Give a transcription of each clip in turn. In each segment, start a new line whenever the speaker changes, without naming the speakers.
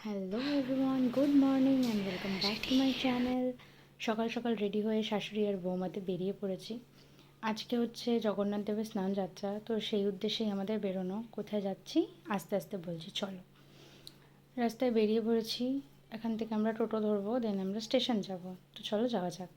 Hello everyone, good morning and welcome back to my channel. সকাল সকাল ready হয়ে শাশুড়ি আর বৌমাতে বেরিয়ে পড়েছি। আজকে হচ্ছে জগন্নাথ দেবের স্নান যাত্রা, তো সেই উদ্দেশ্যেই আমাদের বেরোনো। কোথায় যাচ্ছি আস্তে আস্তে বলছি, চলো। রাস্তায় বেরিয়ে পড়েছি, এখান থেকে আমরা টোটো ধরবো, দেন আমরা স্টেশন যাব। তো চলো যাওয়া যাক।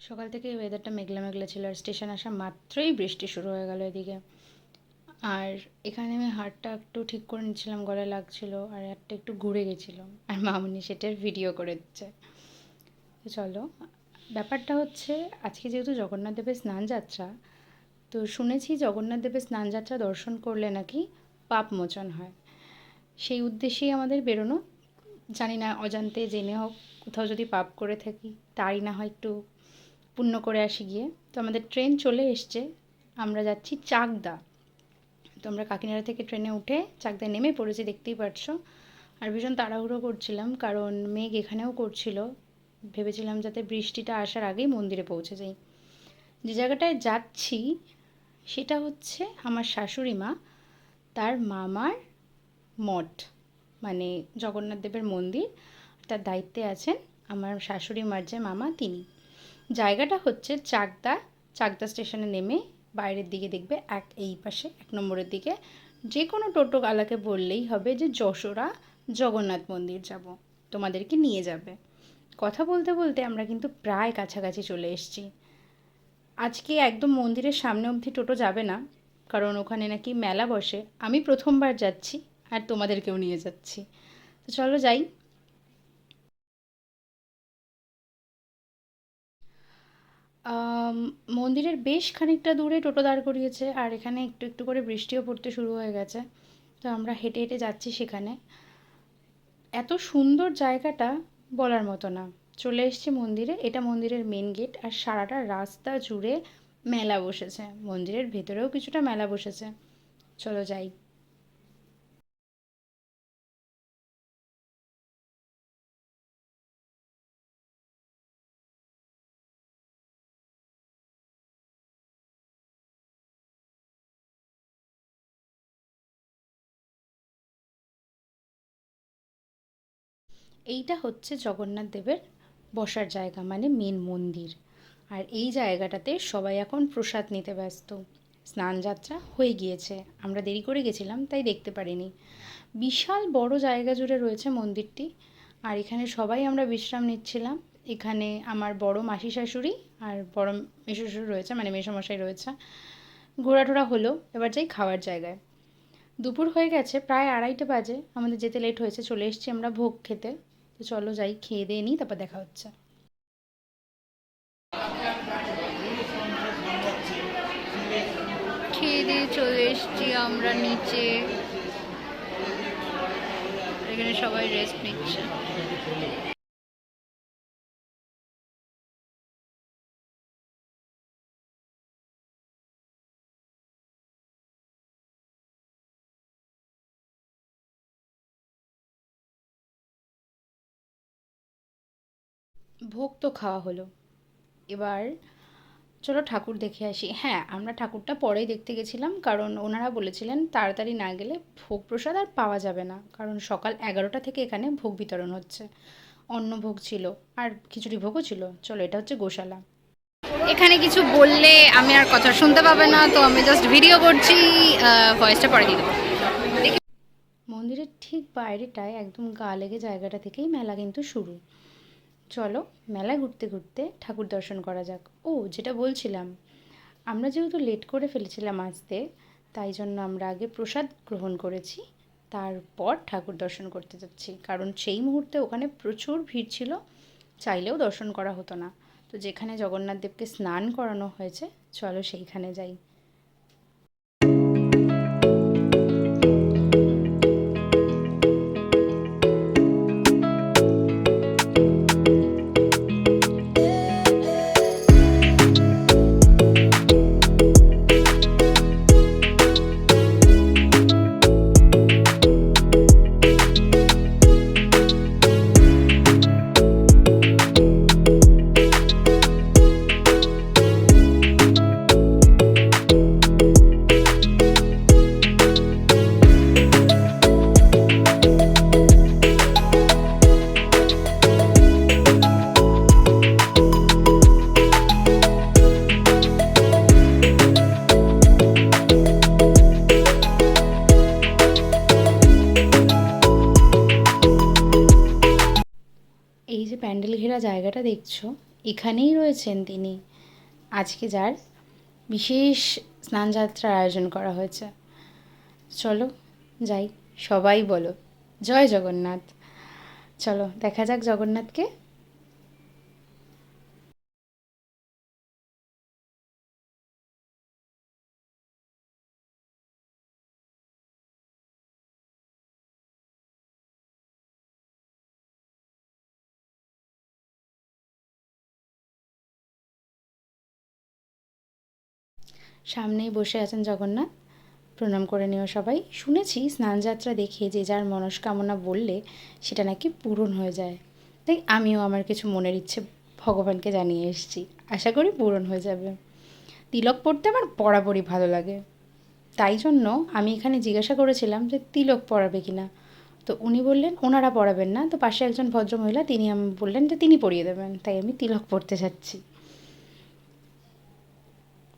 সকাল থেকে ওয়েদারটা মেঘলা মেঘলা ছিল, আর স্টেশন আসা মাত্রই বৃষ্টি শুরু হয়ে গেল এদিকে। আর এখানে আমি হাতটা একটু ঠিক করে নিচ্ছিলাম, গলায় লাগছিল, আর হাতটা একটু ঘুরে গেছিলো, আর মামনি সেটার ভিডিও করে দিচ্ছে। তো চলো, ব্যাপারটা হচ্ছে আজকে যেহেতু জগন্নাথ দেবের স্নান যাত্রা, তো শুনেছি জগন্নাথ দেবের স্নান যাত্রা দর্শন করলে নাকি পাপ মোচন হয়। সেই উদ্দেশ্যেই আমাদের বেরোনো। জানি না অজান্তে জেনে হোক, কোথাও যদি পাপ করে থাকি তারই না হয় একটু পুণ্য করে আসি গিয়ে। তো আমাদের ট্রেন চলে এসছে, আমরা যাচ্ছি চাকদা। তো আমরা কাকিনাড়া থেকে ট্রেনে উঠে চাকদায় নেমে পড়েছি, দেখতেই পারছো। আর ভীষণ তাড়াহুড়ো করছিলাম, কারণ মেঘ এখানেও করছিল। ভেবেছিলাম যাতে বৃষ্টিটা আসার আগেই মন্দিরে পৌঁছে যাই। যে জায়গাটায় যাচ্ছি সেটা হচ্ছে আমার শাশুড়ি মা তার মামার মঠ, মানে জগন্নাথ দেবের মন্দির। তার দায়িত্বে আছেন আমার শাশুড়ি মার যে মামা তিনি। জায়গাটা হচ্ছে চাকদা। চাকদা স্টেশনে নেমে বাইরের দিকে দেখবে এই পাশে 1 নম্বরের দিকে যে কোনো টোটোওয়ালাকে বললেই হবে যে যশোরা জগন্নাথ মন্দির যাব, তোমাদেরকে নিয়ে যাবে। কথা বলতে বলতে আমরা কিন্তু প্রায় কাছাকাছি চলে এসেছি। আজকে একদম মন্দিরের সামনে অবধি টোটো যাবে না, কারণ ওখানে নাকি মেলা বসে। আমি প্রথমবার যাচ্ছি, আর তোমাদেরকেও নিয়ে যাচ্ছি। তো চলো যাই। মন্দিরের বেশ খানিকটা দূরে টোটো দাঁড় করিয়েছে, আর এখানে একটু একটু করে বৃষ্টিও পড়তে শুরু হয়ে গেছে। তো আমরা হেঁটে হেঁটে যাচ্ছি সেখানে। এত সুন্দর জায়গাটা বলার মতো না। চলে এসেছি মন্দিরে, এটা মন্দিরের মেন গেট, আর সারাটা রাস্তা জুড়ে মেলা বসেছে। মন্দিরের ভেতরেও কিছুটা মেলা বসেছে। চলো যাই। এইটা হচ্ছে জগন্নাথ দেবের বসার জায়গা, মানে মেন মন্দির। আর এই জায়গাটাতে সবাই এখন প্রসাদ নিতে ব্যস্ত। স্নান যাত্রা হয়ে গিয়েছে, আমরা দেরি করে গেছিলাম তাই দেখতে পারিনি। বিশাল বড় জায়গা জুড়ে রয়েছে মন্দিরটি, আর এখানে সবাই আমরা বিশ্রাম নিচ্ছিলাম। এখানে আমার বড় মাসি শাশুড়ি আর বড় মেশশ্বশুর রয়েছে, মানে মেসোমশাই রয়েছে। ঘোরাটোরা হলো, এবার যাই খাওয়ার জায়গায়। দুপুর হয়ে গেছে, প্রায় 2:30 বাজে, আমাদের যেতে লেট হয়েছে। চলে এসেছি আমরা ভোগ খেতে। তো চলো যাই, খেয়ে দিয়ে নিই, তারপর দেখা হচ্ছে। খেয়ে দিয়ে চলে এসেছি আমরা নিচে, এখানে সবাই রেস্ট নিচ্ছে। ভোগ তো খাওয়া হলো, এবার চলো ঠাকুর দেখে আসি। হ্যাঁ, আমরা ঠাকুরটা পরেই দেখতে গেছিলাম, কারণ ওনারা বলেছিলেন তাড়াতাড়ি না গেলে ভোগ প্রসাদ আর পাওয়া যাবে না, কারণ সকাল 11টা থেকে এখানে ভোগ বিতরণ হচ্ছে। অন্নভোগ ছিল, আর খিচুড়ি ভোগও ছিল। চলো, এটা হচ্ছে গোশালা। এখানে কিছু বললে আমি আর কথা শুনতে পাবে না, তো আমি জাস্ট ভিডিও করছি, ভয়েসটা পরে দিয়ে দেবো। মন্দিরের ঠিক বাইরেটায় একদম গা লেগে জায়গাটা থেকেই মেলা কিন্তু শুরু। চলো, মেলা ঘুরতে ঘুরতে ঠাকুর দর্শন করা যাক। ও, যেটা বলছিলাম, আমরা যেহেতু লেট করে ফেলেছিলাম আসতে, তাই জন্য আমরা আগে প্রসাদ গ্রহণ করেছি, তারপর ঠাকুর দর্শন করতে যাচ্ছি, কারণ সেই মুহূর্তে ওখানে প্রচুর ভিড় ছিল, চাইলেও দর্শন করা হতো না। তো যেখানে জগন্নাথ দেবকে স্নান করানো হয়েছে, চলো সেইখানে যাই। তোমরা জায়গাটা দেখছো, এখানেই রয়েছেন তিনি, আজকে যার বিশেষ স্নানযাত্রার আয়োজন করা হয়েছে। চলো যাই, সবাই বলো জয় জগন্নাথ। চলো দেখা যাক জগন্নাথকে। সামনেই বসে আছেন জগন্নাথ, প্রণাম করে নিও সবাই। শুনেছি স্নানযাত্রা দেখে যে যার মনস্কামনা বললে সেটা নাকি পূরণ হয়ে যায়, তাই আমিও আমার কিছু মনের ইচ্ছে ভগবানকে জানিয়ে এসেছি, আশা করি পূরণ হয়ে যাবে। তিলক পড়তে আমার বরাবরই ভালো লাগে, তাই জন্য আমি এখানে জিজ্ঞাসা করেছিলাম যে তিলক পরাবে কিনা। তো উনি বললেন ওনারা পরাবেন না, তো পাশে একজন ভদ্রমহিলা তিনি আমি বললেন যে তিনি পরিয়ে দেবেন, তাই আমি তিলক পড়তে যাচ্ছি।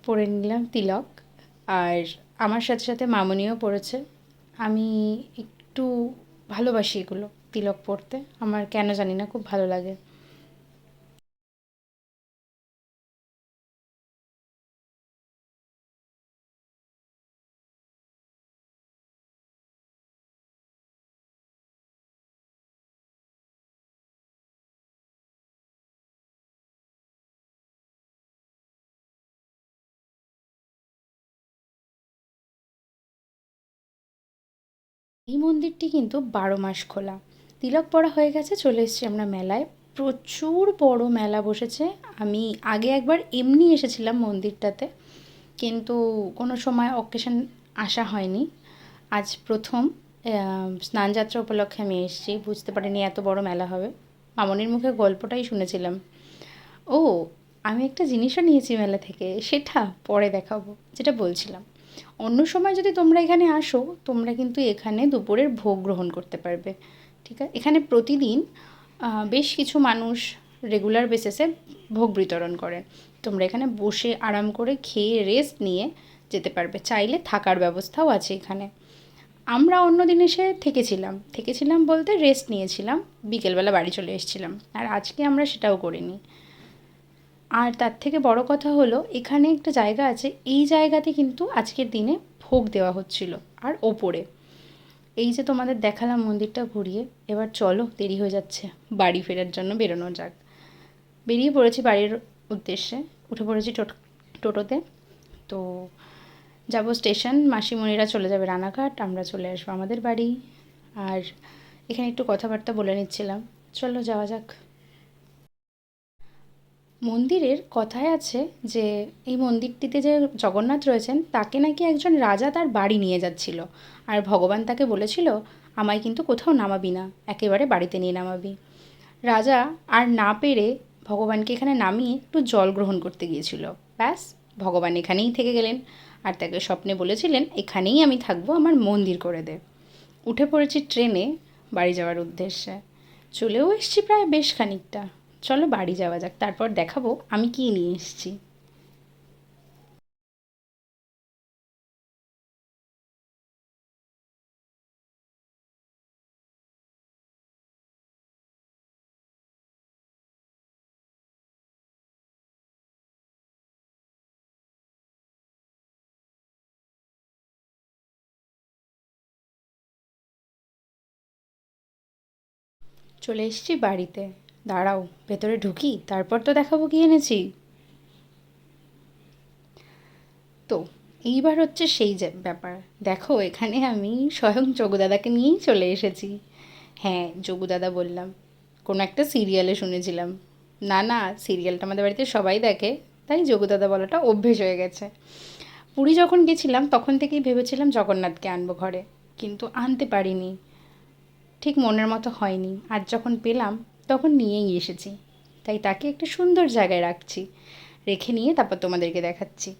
পরে নিলাম তিলক, আর আমার সাথে সাথে মামনিও পড়েছে। আমি একটু ভালোবাসি এগুলো, তিলক পড়তে আমার কেন জানি না খুব ভালো লাগে। এই মন্দিরটি কিন্তু 12 মাস খোলা। তিলক পড়া হয়ে গেছে, চলে এসেছি আমরা মেলায়। প্রচুর বড় মেলা বসেছে। আমি আগে একবার এমনি এসেছিলাম মন্দিরটাতে, কিন্তু কোনো সময় অকেশন আসা হয়নি। আজ প্রথম স্নানযাত্রা উপলক্ষে আমি এসেছি, বুঝতে পারিনি এত বড় মেলা হবে। মামনির মুখে গল্পটাই শুনেছিলাম। ও, আমি একটা জিনিসও নিয়েছি মেলা থেকে, সেটা পরে দেখাবো। যেটা বলছিলাম, অন্য সময় যদি তোমরা এখানে আসো, তোমরা কিন্তু এখানে দুপুরের ভোগ গ্রহণ করতে পারবে। ঠিক আছে, এখানে প্রতিদিন বেশ কিছু মানুষ রেগুলার বেসিসে ভোগ বিতরণ করেন। তোমরা এখানে বসে আরাম করে খেয়ে রেস্ট নিয়ে যেতে পারবে, চাইলে থাকার ব্যবস্থাও আছে এখানে। আমরা অন্য দিন এসে থেকেছিলাম বলতে রেস্ট নিয়েছিলাম, বিকেলবেলা বাড়ি চলে এসেছিলাম, আর আজকে আমরা সেটাও করিনি। আর তার থেকে বড় কথা হলো এখানে একটা জায়গা আছে, এই জায়গাতে কিন্তু আজকের দিনে ভোগ দেওয়া হচ্ছিল। আর ওপরে এই যে তোমাদের দেখালাম মন্দিরটা ঘুরিয়ে, এবার চলো দেরি হয়ে যাচ্ছে, বাড়ি ফেরার জন্য বেরোনো যাক। বেরিয়ে পড়েছি বাড়ির উদ্দেশ্যে, উঠে পড়েছি টোটোতে। তো যাব স্টেশন, মাসিমণিরা চলে যাবে রানাঘাট, আমরা চলে আসবো আমাদের বাড়ি। আর এখানে একটু কথাবার্তা বলে নিচ্ছিলাম, চলো যাওয়া যাক। মন্দিরের কথায় আছে যে এই মন্দিরটিতে যে জগন্নাথ রয়েছেন তাকে নাকি একজন রাজা তার বাড়ি নিয়ে যাচ্ছিল, আর ভগবান তাকে বলেছিল আমায় কিন্তু কোথাও নামাবি না, একেবারে বাড়িতে নিয়ে নামাবি। রাজা আর না পেরে ভগবানকে এখানে নামিয়ে একটু জল গ্রহণ করতে গিয়েছিল। ব্যাস, ভগবান এখানেই থেকে গেলেন, আর তাকে স্বপ্নে বলেছিলেন এখানেই আমি থাকবো, আমার মন্দির করে দে। উঠে পড়েছি ট্রেনে বাড়ি যাওয়ার উদ্দেশ্যে। চলেও এসেছি প্রায় বেশ খানিকটা। চলো বাড়ি যাওয়া যাক, তারপর দেখাবো আমি কী নিয়ে এসেছি। চলে এসেছি বাড়িতে, দাঁড়াও ভেতরে ঢুকি, তারপর তো দেখাবো কী এনেছি। তো এইবার হচ্ছে সেই যে ব্যাপার, দেখো এখানে আমি স্বয়ং যোগুদাদাকে নিয়েই চলে এসেছি। হ্যাঁ, যোগুদাদা বললাম, কোনো একটা সিরিয়ালে শুনেছিলাম। না না, সিরিয়ালটা আমাদের বাড়িতে সবাই দেখে, তাই যোগুদাদা বলাটা অভ্যেস হয়ে গেছে। পুরী যখন গেছিলাম তখন থেকেই ভেবেছিলাম জগন্নাথকে আনবো ঘরে, কিন্তু আনতে পারিনি, ঠিক মনের মতো হয়নি। আজ যখন পেলাম তখন নিয়েই এসেছি, তাই তাকে একটা সুন্দর জায়গায় রাখছি, রেখে নিয়ে তারপর তোমাদেরকে দেখাচ্ছি।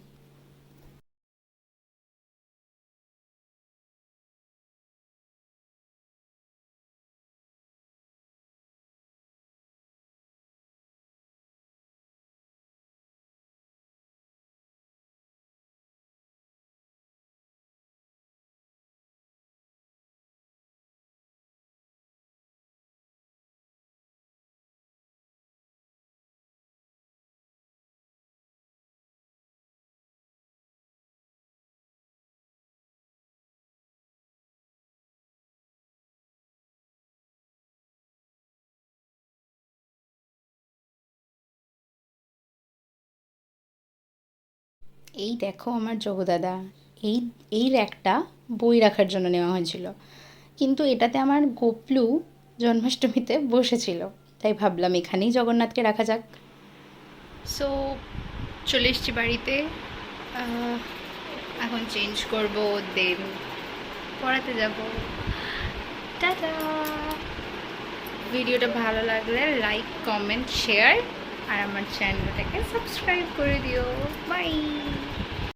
এই দেখো আমার জগদাদা, এই এই র্যাকটা বই রাখার জন্য নেওয়া হয়েছিল, কিন্তু এটাতে আমার গোপলু জন্মাষ্টমীতে বসেছিল, তাই ভাবলাম এখানেই জগন্নাথকে রাখা যাক। সো চলে এসেছি বাড়িতে, আহ, এখন চেঞ্জ করব, দেন পড়াতে যাব। টাটা। ভিডিওটা ভালো লাগলে লাইক কমেন্ট শেয়ার আর আমার চ্যানেলটাকে সাবস্ক্রাইব করে দিও। বাই।